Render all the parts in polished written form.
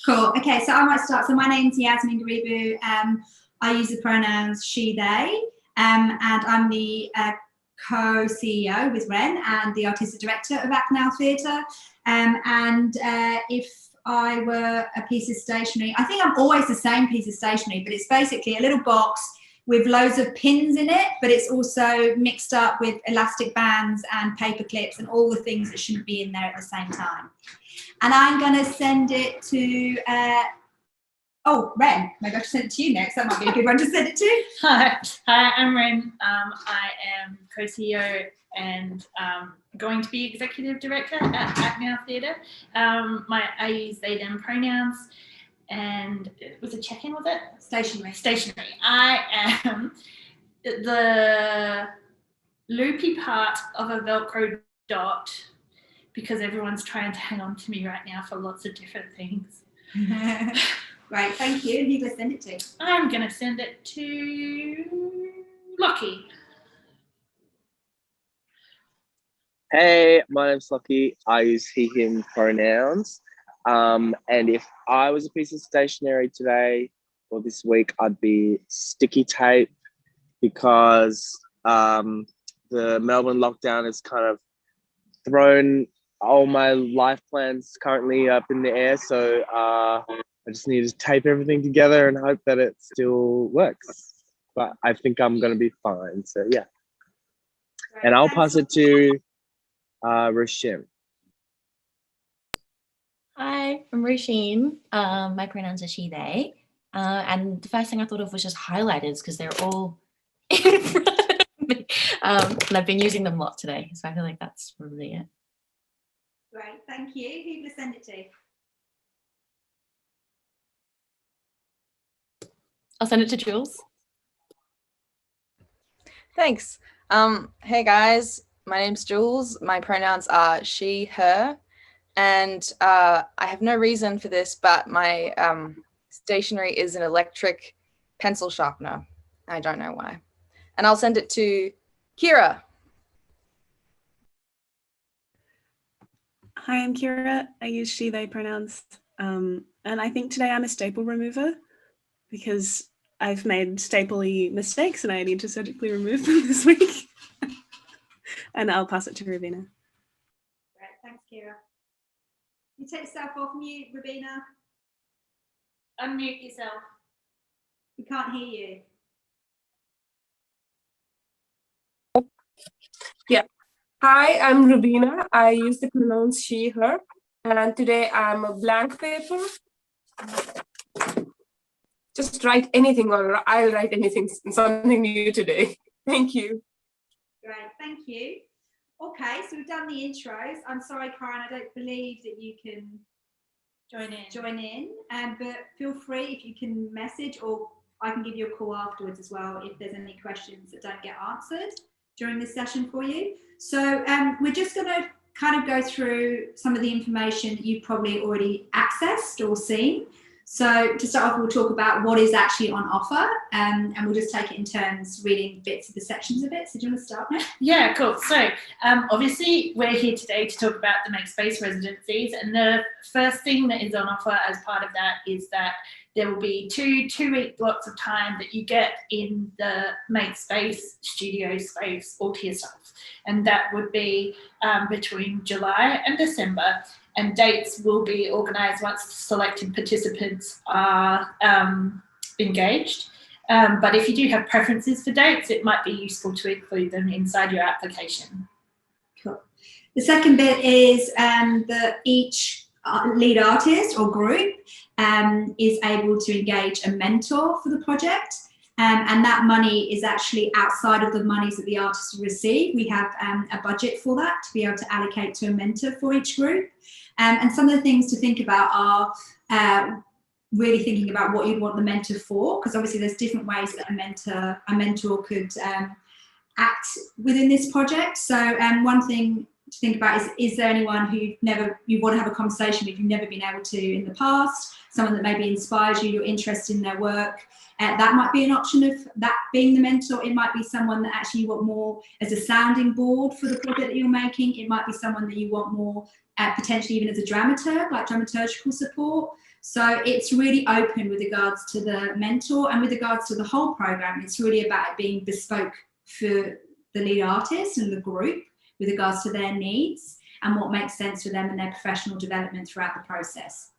Cool. Okay, so I might start. So my name's Yasmin Garibu. I use the pronouns she, they, and I'm the co-CEO with Ren and the artistic director of Act Now Theatre. If I were a piece of stationery, I think I'm always the same piece of stationery, but it's basically a little box with loads of pins in it, but it's also mixed up with elastic bands and paper clips and all the things that shouldn't be in there at the same time. And I'm going to send it to, Ren, maybe I should send it to you next. That might be a good one to send it to. Hi, I'm Ren. I am co-CEO and going to be executive director at Act Now Theatre. I use they, them pronouns. And it was a check-in, was it? Stationery. Stationery. I am the loopy part of a Velcro dot because everyone's trying to hang on to me right now for lots of different things. Right, thank you. Who are you going to send it to? I'm going to send it to Lockie. Hey, my name's Lockie. I use he, him pronouns. And if I was a piece of stationery today or this week, I'd be sticky tape because the Melbourne lockdown has kind of thrown all my life plans currently up in the air. So I just need to tape everything together and hope that it still works. But I think I'm going to be fine. So, yeah. Right, and I'll pass it to Rashim. Hi, I'm Roisin. My pronouns are she, they. And the first thing I thought of was just highlighters because they're all in front of me. And I've been using them a lot today, so I feel like that's probably it. Great, thank you. Who are you going to send it to? I'll send it to Jules. Thanks. Hey guys, my name's Jules. My pronouns are she, her. And I have no reason for this, but my stationery is an electric pencil sharpener. I don't know why. And I'll send it to Kira. Hi, I'm Kira. I use she, they pronouns. And I think today I'm a staple remover because I've made staple-y mistakes and I need to surgically remove them this week. And I'll pass it to Ravina. Great, thanks, Kira. You take yourself off mute, Ravina. Unmute yourself. We can't hear you. Yeah. Hi, I'm Rubina. I use the pronouns she, her. And today I'm a blank paper. Just write anything or I'll write anything, something new today. Thank you. Great, thank you. Okay, so we've done the intros. I'm sorry, Karen, I don't believe that you can join in. But feel free if you can message, or I can give you a call afterwards as well if there's any questions that don't get answered during this session for you. So we're just going to kind of go through some of the information that you've probably already accessed or seen. So to start off, we'll talk about what is actually on offer, and we'll just take it in turns, reading bits of the sections of it. So do you want to start now? Yeah, cool. So obviously we're here today to talk about the MakeSpace residencies, and the first thing that is on offer as part of that is that there will be two-week blocks of time that you get in the MakeSpace studio space all to yourself, and that would be between July and December. And dates will be organised once selected participants are engaged. But if you do have preferences for dates, it might be useful to include them inside your application. Cool. The second bit is that each lead artist or group is able to engage a mentor for the project. And that money is actually outside of the monies that the artists receive. We have a budget for that to be able to allocate to a mentor for each group. And some of the things to think about are really thinking about what you'd want the mentor for, because obviously there's different ways that a mentor could act within this project. So one thing to think about is there anyone who you want to have a conversation with, you've never been able to in the past, someone that maybe inspires you, you're interested in their work. That might be an option of that being the mentor. It might be someone that actually you want more as a sounding board for the project that you're making. It might be someone that you want more potentially even as a dramaturg, like dramaturgical support. So it's really open with regards to the mentor, and with regards to the whole program, it's really about it being bespoke for the lead artist and the group with regards to their needs and what makes sense for them and their professional development throughout the process.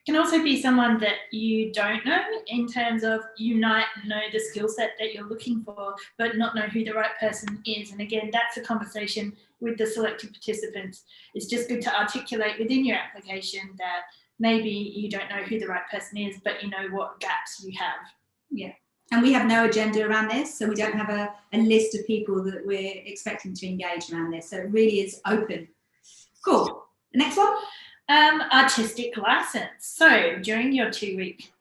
Can also be someone that you don't know, in terms of you might know the skill set that you're looking for, but not know who the right person is. And again, that's a conversation with the selected participants. It's just good to articulate within your application that maybe you don't know who the right person is, but you know what gaps you have. Yeah. And we have no agenda around this, so we don't have a list of people that we're expecting to engage around this. So it really is open. Cool. The next one? Artistic license. So during your two-week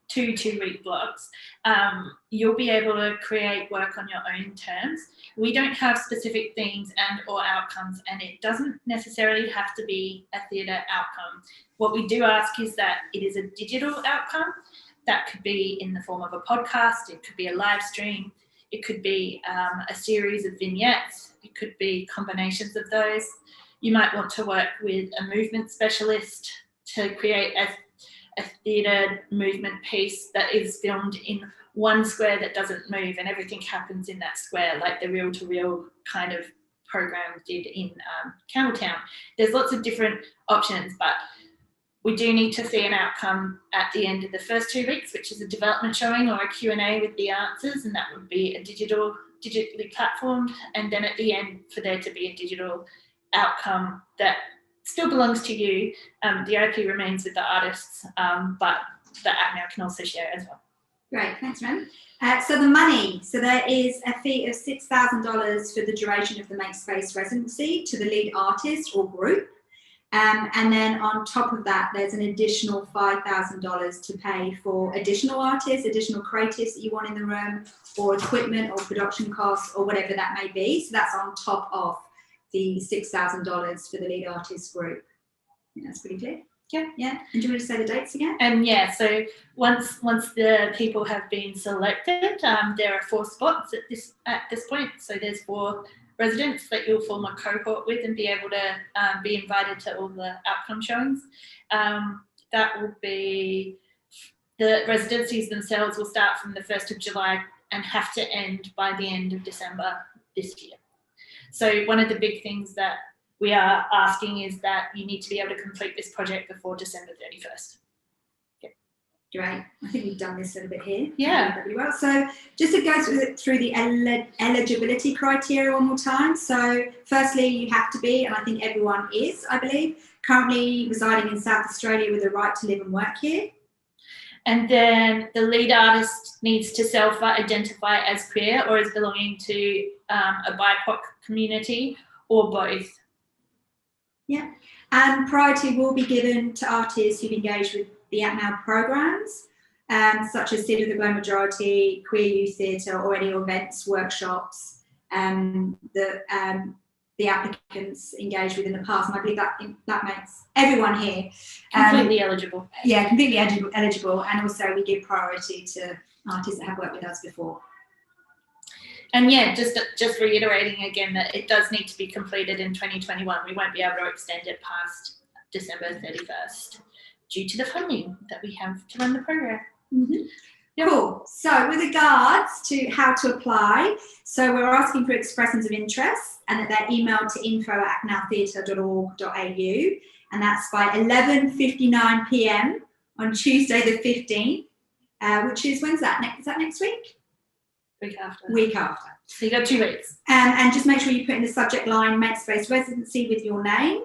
blocks, you'll be able to create work on your own terms. We don't have specific themes and or outcomes, and it doesn't necessarily have to be a theatre outcome. What we do ask is that it is a digital outcome. That could be in the form of a podcast, it could be a live stream, it could be a series of vignettes, it could be combinations of those. You might want to work with a movement specialist to create a theatre movement piece that is filmed in one square that doesn't move and everything happens in that square, like the reel-to-reel kind of program did in Campbelltown. There's lots of different options, but we do need to see an outcome at the end of the first 2 weeks, which is a development showing or a Q&A with the answers, and that would be a digitally platformed, and then at the end for there to be a digital outcome that still belongs to you. The IP remains with the artists, but the app now can also share as well. Great, thanks, Ren. So the money, so there is a fee of $6,000 for the duration of the MakeSpace residency to the lead artist or group. And then on top of that, there's an additional $5,000 to pay for additional artists, additional creatives that you want in the room, or equipment or production costs or whatever that may be. So that's on top of the $6,000 for the lead artist group. I think that's pretty clear. Yeah. And do you want to say the dates again? And yeah, so once the people have been selected, there are 4 spots at this point. So there's 4 residents that you'll form a cohort with and be able to be invited to all the outcome showings. That will be, the residencies themselves will start from the 1st of July and have to end by the end of December this year. So one of the big things that we are asking is that you need to be able to complete this project before December 31st. Great. I think we've done this a little bit here. Yeah. Really well. So just to go through the eligibility criteria one more time. So firstly, you have to be, and I think everyone is, I believe, currently residing in South Australia with the right to live and work here. And then the lead artist needs to self-identify as queer or as belonging to a BIPOC community or both. Yeah. And priority will be given to artists who've engaged with the Act Now programs, such as Theatre of the Glow Majority, Queer Youth Theatre, or any events, workshops the applicants engaged with in the past. And I believe that makes everyone here completely eligible. Yeah, completely eligible. And also we give priority to artists that have worked with us before. And yeah, just reiterating again that it does need to be completed in 2021. We won't be able to extend it past December 31st due to the funding that we have to run the program. Mm-hmm. Yep. Cool. So with regards to how to apply, so we're asking for expressions of interest and that they're emailed to info@actnowtheatre.org.au, and that's by 11:59 p.m. on Tuesday the 15th, which is, when's that? Is that next week? Week after. Week after. So you got 2 weeks. And just make sure you put in the subject line MakeSpace Residency with your name.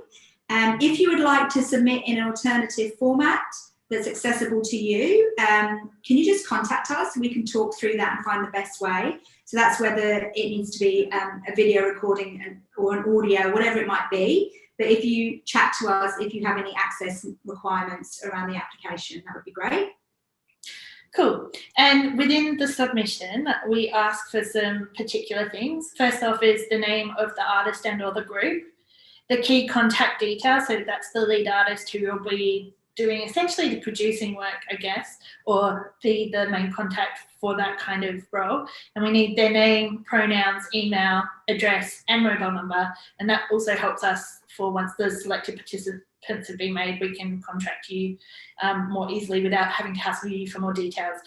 If you would like to submit in an alternative format that's accessible to you, can you just contact us? We can talk through that and find the best way. So that's whether it needs to be a video recording or an audio, whatever it might be. But if you chat to us, if you have any access requirements around the application, that would be great. Cool. And within the submission, we ask for some particular things. First off is the name of the artist and or the group, the key contact details, so that's the lead artist who will be doing essentially the producing work, I guess, or be the main contact for that kind of role. And we need their name, pronouns, email, address, and mobile number. And that also helps us for once the selected participants have been made, we can contract you more easily without having to hassle you for more details.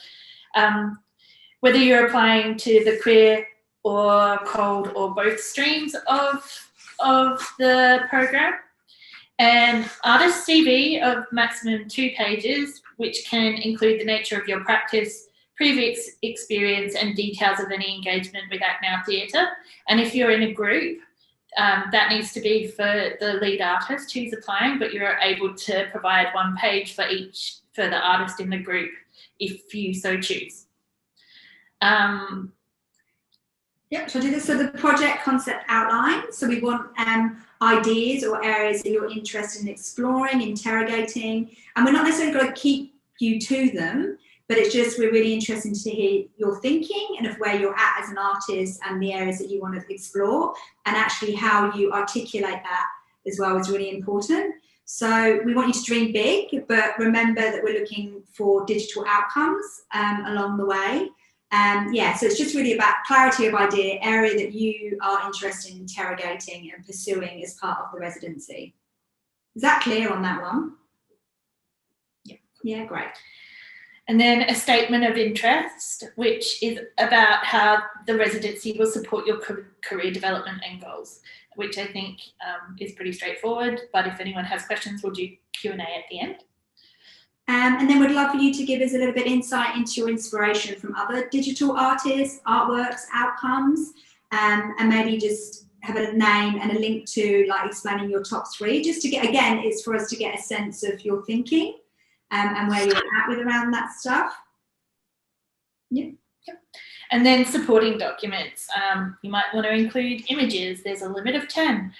Whether you're applying to the career or cold or both streams of the program, an artist CV of maximum 2 pages, which can include the nature of your practice, previous experience, and details of any engagement with Act Now Theatre. And if you're in a group, that needs to be for the lead artist who's applying, but you're able to provide 1 page for the artist in the group if you so choose. Yep, so I'll do this. So the project concept outline. So we want ideas or areas that you're interested in exploring, interrogating, and we're not necessarily going to keep you to them, but it's just we're really interested to hear your thinking and of where you're at as an artist and the areas that you want to explore, and actually how you articulate that as well is really important. So we want you to dream big, but remember that we're looking for digital outcomes along the way. Yeah, so it's just really about clarity of idea, area that you are interested in interrogating and pursuing as part of the residency. Is that clear on that one? Yeah. Yeah, great. And then a statement of interest, which is about how the residency will support your career development and goals, which I think is pretty straightforward. But if anyone has questions, we'll do Q&A at the end. And then we'd love for you to give us a little bit insight into your inspiration from other digital artists, artworks, outcomes, and maybe just have a name and a link to like explaining your top 3, just to get, again, it's for us to get a sense of your thinking and where you're at with around that stuff. Yeah. Yep. And then supporting documents. You might want to include images. There's a limit of 10.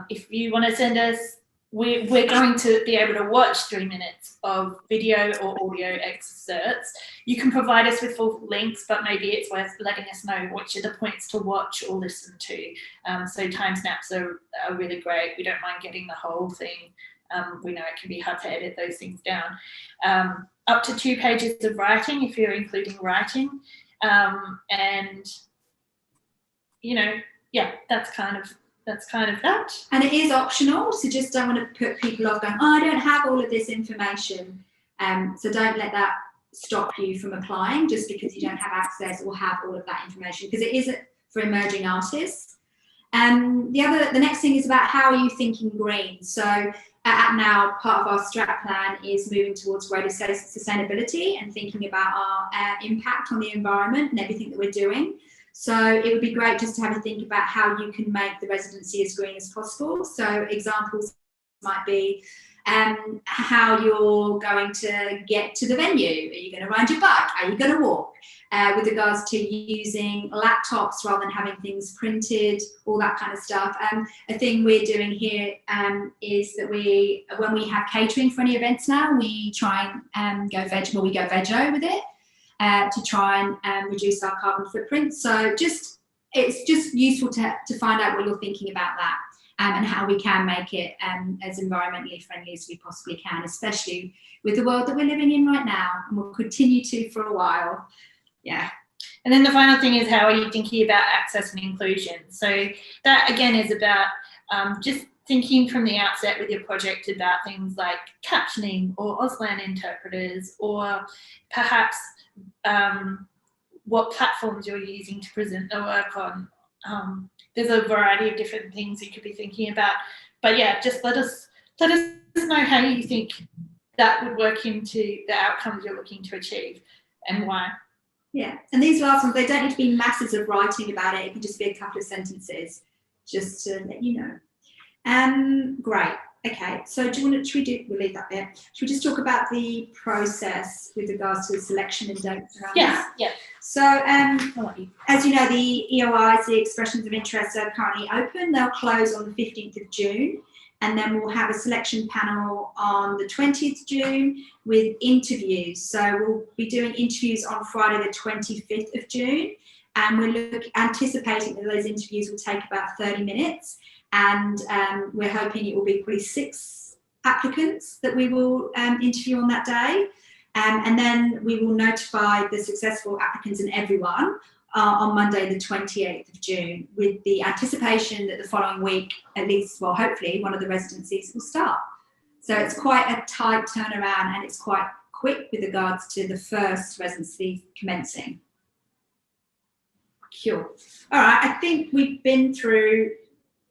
If you want to send us, we're going to be able to watch 3 minutes of video or audio excerpts. You can provide us with full links, but maybe it's worth letting us know which are the points to watch or listen to. So time snaps are really great. We don't mind getting the whole thing. We know it can be hard to edit those things down. Up to 2 pages of writing if you're including writing. And, you know, yeah, that's kind of that. And it is optional, so just don't want to put people off going, oh, I don't have all of this information. So don't let that stop you from applying just because you don't have access or have all of that information, because it is for emerging artists. The next thing is about how are you thinking green? So at Now, part of our strat plan is moving towards greater sustainability and thinking about our impact on the environment and everything that we're doing. So it would be great just to have a think about how you can make the residency as green as possible. So examples might be how you're going to get to the venue. Are you going to ride your bike? Are you going to walk? With regards to using laptops rather than having things printed, all that kind of stuff. A thing we're doing here is that when we have catering for any events now, we try and go veggie with it. To try and reduce our carbon footprint. So it's just useful to find out what you're thinking about that and how we can make it as environmentally friendly as we possibly can, especially with the world that we're living in right now, and we'll continue to for a while. Yeah. And then the final thing is, how are you thinking about access and inclusion? So that again is about just thinking from the outset with your project about things like captioning or Auslan interpreters, or perhaps what platforms you're using to present the work on. There's a variety of different things you could be thinking about, but yeah, just let us know how you think that would work into the outcomes you're looking to achieve and why. Yeah, and these last ones, they don't need to be masses of writing about it. It can just be a couple of sentences, just to let you know. Great. Okay, so we'll leave that there. Should we just talk about the process with regards to the selection and dates around that? Yeah. So, as you know, the EOIs, the expressions of interest, are currently open. They'll close on the 15th of June, and then we'll have a selection panel on the 20th of June with interviews. So we'll be doing interviews on Friday the 25th of June, and we're anticipating that those interviews will take about 30 minutes. And we're hoping it will be probably 6 applicants that we will interview on that day. And then we will notify the successful applicants and everyone on Monday, the 28th of June, with the anticipation that the following week, at least, well, hopefully, one of the residencies will start. So it's quite a tight turnaround, and it's quite quick with regards to the first residency commencing. Cool. All right, I think we've been through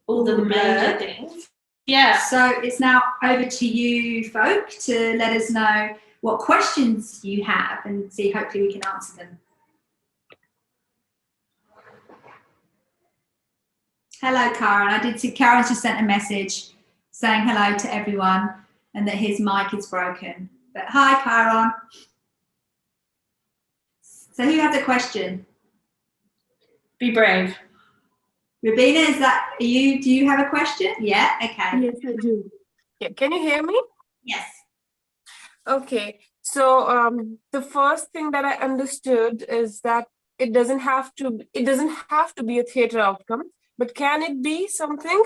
all the major things. Yeah. So it's now over to you folk to let us know what questions you have and see, hopefully we can answer them. Hello, Karen. I did see Karen's just sent a message saying hello to everyone and that his mic is broken. But hi, Karen. So who has a question? Be brave. Rubina, is that you? Do you have a question? Yeah, okay. Yes, I do. Yeah, can you hear me? Yes. Okay, so the first thing that I understood is that it doesn't have to be a theatre outcome, but can it be something?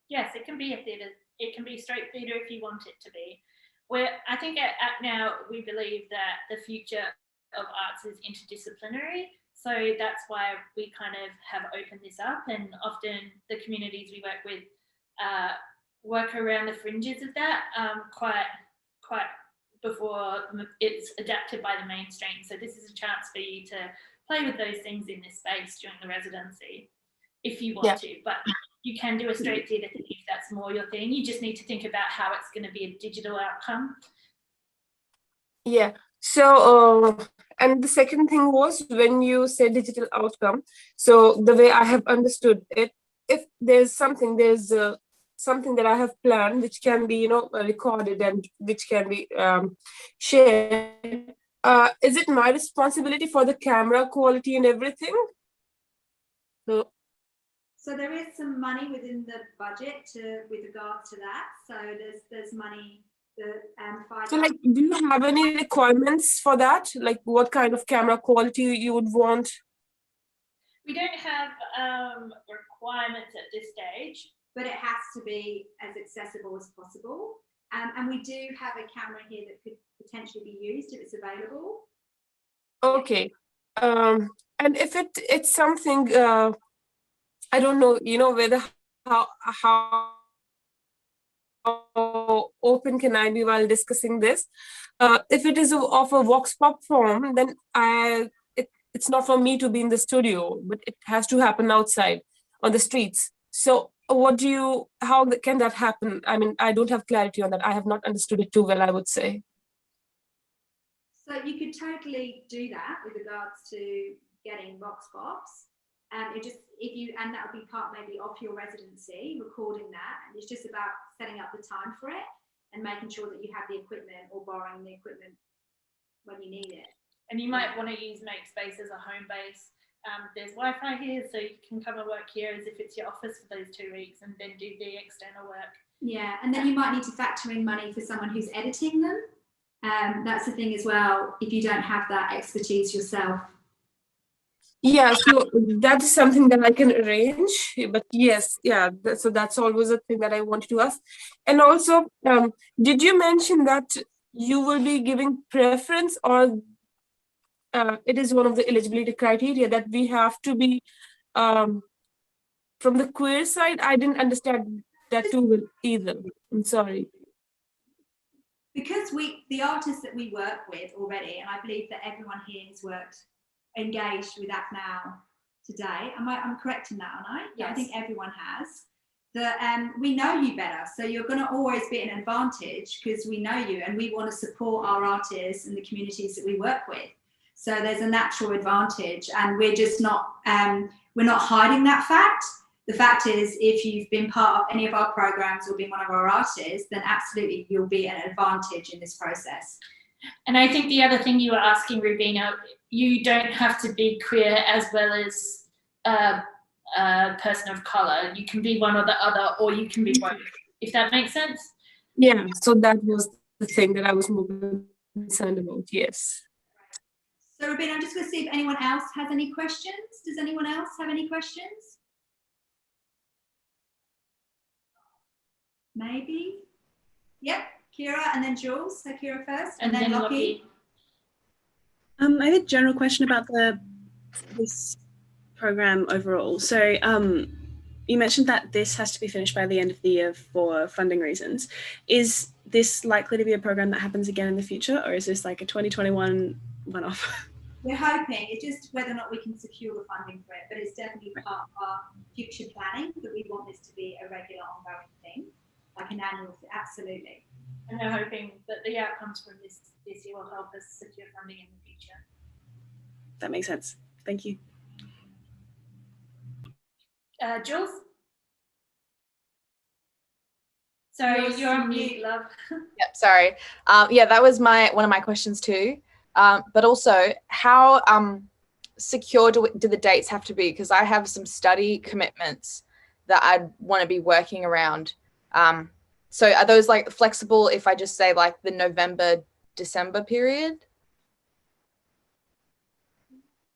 Yes, it can be a theatre. It can be straight theatre if you want it to be. I think at now we believe that the future of arts is interdisciplinary. So that's why we kind of have opened this up, and often the communities we work with work around the fringes of that quite before it's adapted by the mainstream. So this is a chance for you to play with those things in this space during the residency, if you want to. But you can do a straight theatre thing if that's more your thing. You just need to think about how it's going to be a digital outcome. Yeah. So, and the second thing was when you said digital outcome. So the way I have understood it, if there's something that I have planned, which can be, recorded and which can be shared, is it my responsibility for the camera quality and everything? So there is some money within the budget with regard to that. So there's money. So like, do you have any requirements for that? Like what kind of camera quality you would want? We don't have requirements at this stage. But it has to be as accessible as possible. And we do have a camera here that could potentially be used if it's available. Okay. And if it's something, I don't know, whether how open can I be while discussing this? If it is of a vox pop form, then it's not for me to be in the studio, but it has to happen outside on the streets. So how can that happen? I mean, I don't have clarity on that. I have not understood it too well, I would say. So you could totally do that with regards to getting vox pops. And that would be part maybe of your residency, recording that. And it's just about setting up the time for it and making sure that you have the equipment or borrowing the equipment when you need it. And you might want to use MakeSpace as a home base. There's Wi-Fi here, so you can come and work here as if it's your office for those 2 weeks and then do the external work. Yeah, and then you might need to factor in money for someone who's editing them. That's the thing as well, if you don't have that expertise yourself. Yeah, so that's something that I can arrange, but yes, so that's always a thing that I wanted to ask. And also, did you mention that you will be giving preference, or it is one of the eligibility criteria that we have to be from the queer side? I didn't understand that too well either. I'm sorry. Because the artists that we work with already, and I believe that everyone here has engaged with that now today. I'm correct in that, aren't I? Yes. I think everyone has. We know you better, so you're going to always be an advantage because we know you and we want to support our artists and the communities that we work with. So there's a natural advantage, and we're just not hiding that fact. The fact is, if you've been part of any of our programs or been one of our artists, then absolutely you'll be an advantage in this process. And I think the other thing you were asking, Rubina, you don't have to be queer as well as a person of colour. You can be one or the other, or you can be both, if that makes sense. Yeah, so that was the thing that I was more concerned about, yes. So, Rubina, I'm just going to see if anyone else has any questions. Does anyone else have any questions? Maybe? Yep, Kira and then Jules. So Kira first, And then Lockie. I have a general question about this program overall. So you mentioned that this has to be finished by the end of the year for funding reasons. Is this likely to be a program that happens again in the future, or is this like a 2021 one-off? We're hoping. It's just whether or not we can secure the funding for it, but it's definitely part of our future planning that we want this to be a regular ongoing thing, like an annual thing. Absolutely. And we're hoping that the outcomes from this year will help us secure funding in the future. That makes sense. Thank you. Jules? Sorry, you're on mute, love. Yep, sorry. Yeah, that was one of my questions too. But also, how secure do the dates have to be? Because I have some study commitments that I'd want to be working around. So are those like flexible if I just say like the November, December period?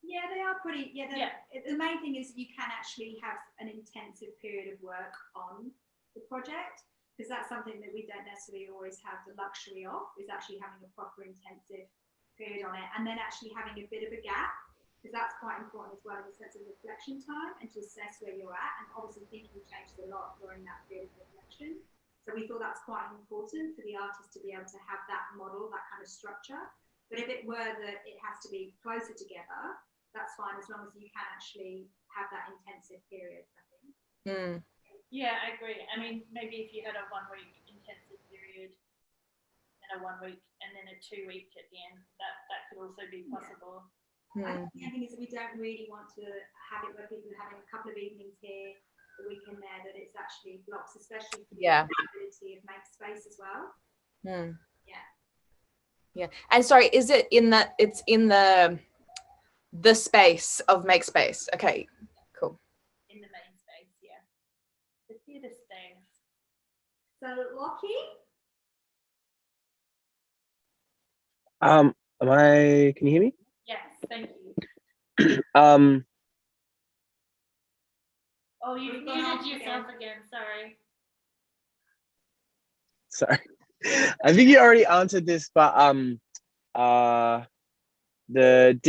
Yeah, they are pretty. Yeah. The main thing is you can actually have an intensive period of work on the project, because that's something that we don't necessarily always have the luxury of, is actually having a proper intensive period on it, and then actually having a bit of a gap, because that's quite important as well in the sense of reflection time and to assess where you're at. And obviously thinking changes a lot during that period of reflection. So we thought that's quite important for the artist to be able to have that model, that kind of structure. But if it were that it has to be closer together, that's fine, as long as you can actually have that intensive period, I think. Yeah, I agree. I mean, maybe if you had a 1 week intensive period and a 1 week and then a 2 week at the end, that could also be possible. I think the thing is that we don't really want to have it where people are having a couple of evenings here, a weekend there, that it's actually blocks, especially for the availability of MakeSpace as well. Yeah. And sorry, is it in that it's in the space of MakeSpace? Okay, cool. In the main space, yeah. The theatre space. So Lockie? Can you hear me? Yes, thank you. Oh, you've muted yourself again, sorry. Sorry. I think you already answered this, but the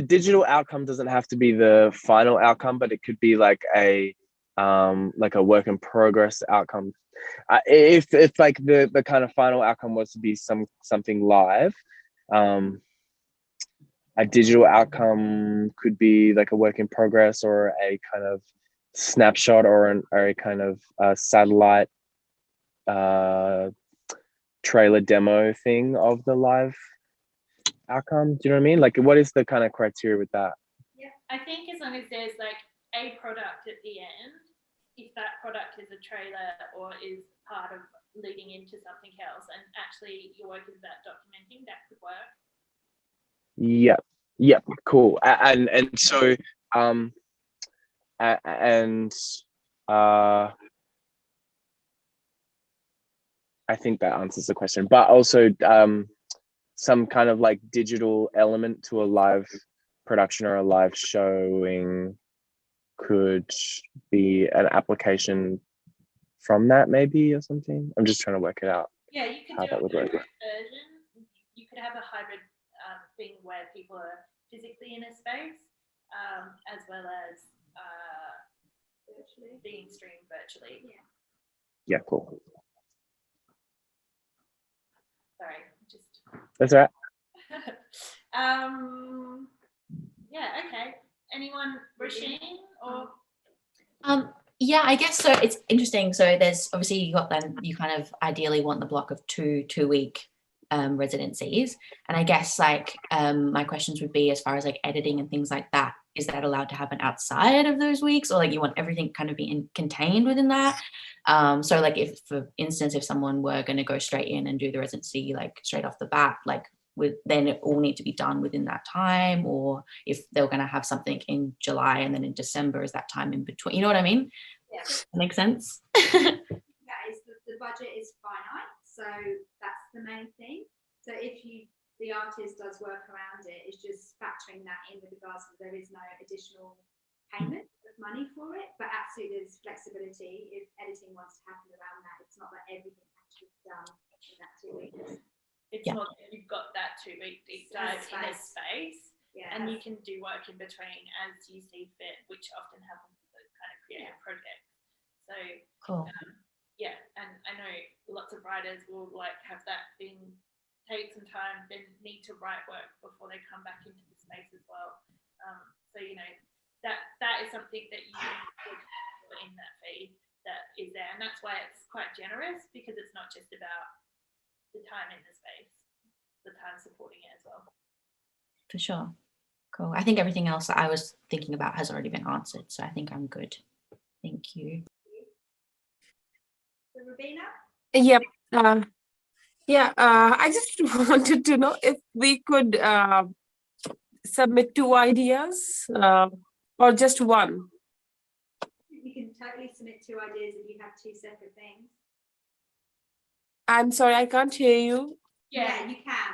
digital outcome doesn't have to be the final outcome, but it could be like a work in progress outcome. If like the kind of final outcome was to be something live, a digital outcome could be like a work in progress or a kind of snapshot or a kind of satellite trailer demo thing of the live outcome. Do you know what I mean? Like, what is the kind of criteria with that? Yeah, I think as long as there's like a product at the end, if that product is a trailer or is part of leading into something else, and actually your work is about documenting, that could work. Yep, cool. And so I think that answers the question, but also some kind of like digital element to a live production or a live showing could be an application from that maybe or something. I'm just trying to work it out. Yeah, you could how do that a would work. version. You could have a hybrid thing where people are physically in a space as well as virtually being streamed virtually. Yeah, cool. Sorry, just. That's all right. Yeah, okay. Anyone, Rasheen or? Yeah, I guess so. It's interesting. So there's obviously you kind of ideally want the block of two week residencies, and I guess like my questions would be as far as like editing and things like that. Is that allowed to happen outside of those weeks, or like you want everything kind of be contained within that? So like if, for instance, if someone were going to go straight in and do the residency like straight off the bat, like then it all need to be done within that time, or if they're going to have something in July and then in December, is that time in between? You know what I mean? Yeah. That makes sense. The budget is finite, so that's the main thing. So if the artist does work around it, it's just factoring that in with regards to there is no additional payment of money for it, but absolutely there's flexibility if editing wants to happen around that. It's not that everything has to be done in that 2 weeks. It's Yeah. more that you've got that 2-week deep dive in a space, Yeah, and you can do work in between as you see fit, which often happens with those kind of creative projects. So Cool. yeah, and I know lots of writers will like have that thing, take some time, then need to write work before they come back into the space as well. So you know that is something that you would have in that fee that is there, and that's why it's quite generous, because it's not just about the time in the space, the time supporting it as well. For sure. Cool. I think everything else that I was thinking about has already been answered, so I think I'm good. Thank you. So Rubina? Yep. I just wanted to know if we could submit 2 ideas or just one. You can totally submit 2 ideas if you have 2 separate things. I'm sorry, I can't hear you. Yeah, you can,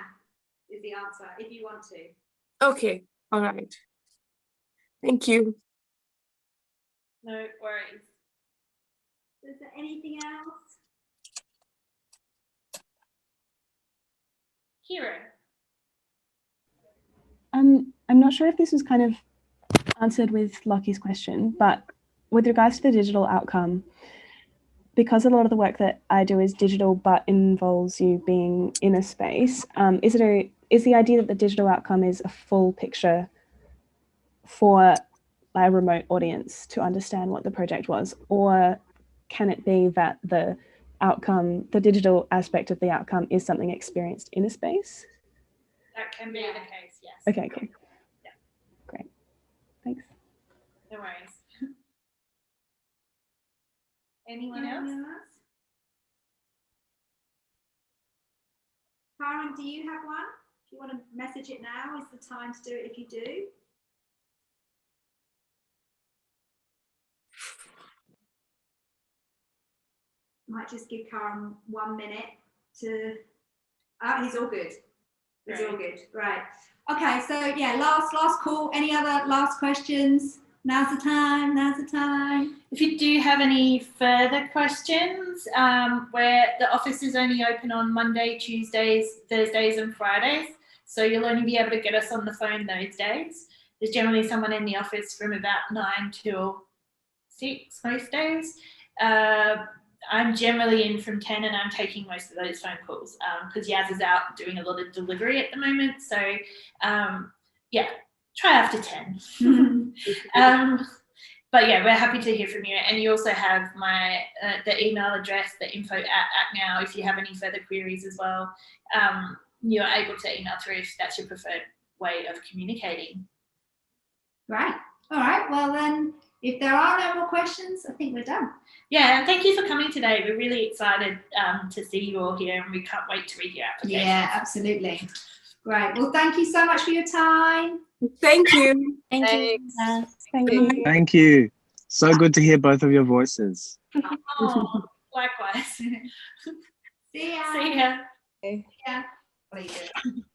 is the answer, if you want to. Okay, all right. Thank you. No worries. Is there anything else? Hero. I'm not sure if this was kind of answered with Lockie's question, but with regards to the digital outcome, because a lot of the work that I do is digital but involves you being in a space, is the idea that the digital outcome is a full picture for a remote audience to understand what the project was, or can it be that the outcome, the digital aspect of the outcome, is something experienced in a space? That can be the case, yes. Okay, cool. Yeah. Great. Thanks. No worries. Anyone else? Karen, do you have one? If you want to message it now, is the time to do it if you do. Might just give Karen 1 minute to. Oh, he's all good. He's all good. Right. Okay. So yeah, last call. Any other last questions? Now's the time. Now's the time. If you do have any further questions, where the office is only open on Monday, Tuesdays, Thursdays, and Fridays, so you'll only be able to get us on the phone those days. There's generally someone in the office from about 9 till 6 most days. I'm generally in from 10, and I'm taking most of those phone calls because Yaz is out doing a lot of delivery at the moment. So yeah, try after 10. But yeah, we're happy to hear from you. And you also have my the email address, the info@now, if you have any further queries as well. You're able to email through if that's your preferred way of communicating. Right. All right. Well then, if there are no more questions, I think we're done. Yeah, and thank you for coming today. We're really excited to see you all here, and we can't wait to read your application. Yeah, absolutely. Great. Well, thank you so much for your time. Thank you. Thank you. Thank you. Thank you. So good to hear both of your voices. Oh, likewise. See ya. See ya. Okay. Yeah. What are you doing?